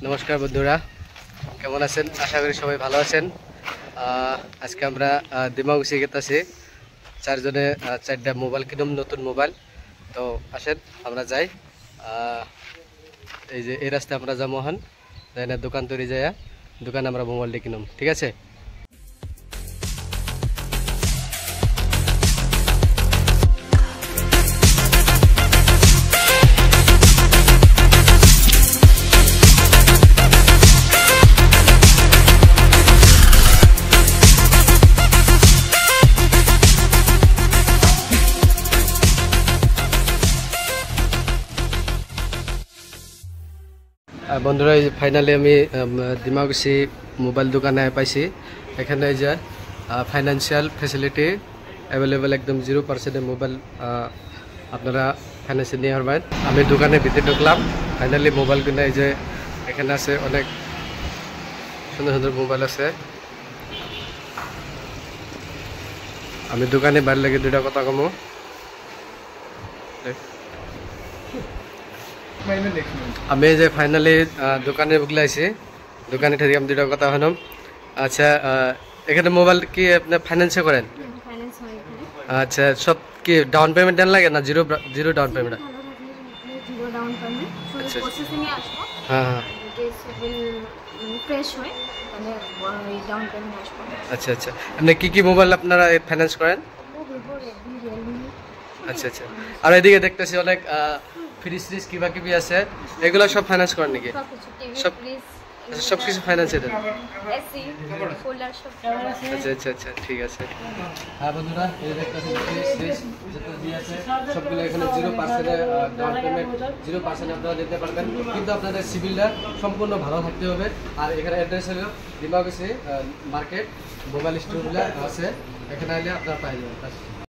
নমস্কার বন্ধুরা, কেমন আছেন? আশা করি সবাই ভালো আছেন। আজকে আমরা দিমাগুছি গেতাছি চারজনে, চারটা মোবাইল কিনুম, নতুন মোবাইল। তো আসেন আমরা যাই। এই যে এই রাস্তায় আমরা যাবো হন, যাই না দোকান তৈরি যায়, দোকানে আমরা মোবাইলটি কিনুম, ঠিক আছে? বন্ধুরা, এই ফাইনালি আমি দিমাগুছি মোবাইল দোকানে পাইছি। এখানে এই যে ফাইন্যান্সিয়াল ফ্যাসিলিটি অ্যাভেলেবেল, একদম 0% মোবাইল আপনারা ফাইন্যান্সে নিয়ে পারবেন। আমি দোকানে ভিতরে ঢুকলাম, ফাইনালি মোবাইল কিনে। এই যে এখানে আছে অনেক সুন্দর সুন্দর মোবাইল আছে। আমি দোকানে বাইরে লাগে দুইটা কথা কমো। আমি এই যে ফাইনালি দোকানে বুকলাইছি, দোকানে থেকে আমি দুটো কথা হলাম। আচ্ছা, এখানে মোবাইল কি আপনি ফাইন্যান্সে করেন? আচ্ছা, সব কি ডাউন পেমেন্ট দেন লাগে না জিরো জিরো ডাউন পেমেন্ট? আচ্ছা, হ্যাঁ হ্যাঁ, আচ্ছা আচ্ছা। আপনি কি কি মোবাইল আপনারা ফাইন্যান্স করেন? আচ্ছা আচ্ছা। আর এদিকে দেখতেছি অনেক ফ্রিজ ট্রিজ কিবা কিবি আছে, এগুলো সব ফাইন্যান্স করেন নাকি? সব সব কিছু ফাইন্যান্সে দেন? আচ্ছা আচ্ছা আচ্ছা, ঠিক আছে। হ্যাঁ বন্ধুরা, এই দেখতেছি ফ্রিজ ট্রিজ যেটা দিয়ে আছে সবগুলো এখানে 0% ডাউন পেমেন্ট, 0% আপনারা দিতে পারবেন, কিন্তু আপনাদের সিভিলটা সম্পূর্ণ ভালো থাকতে হবে। আর এখানে অ্যাড্রেস হলো দিমাগুছি মার্কেট, মোবাইল স্টোরগুলো আছে, এখানে আইলে আপনারা পাই যাবেন।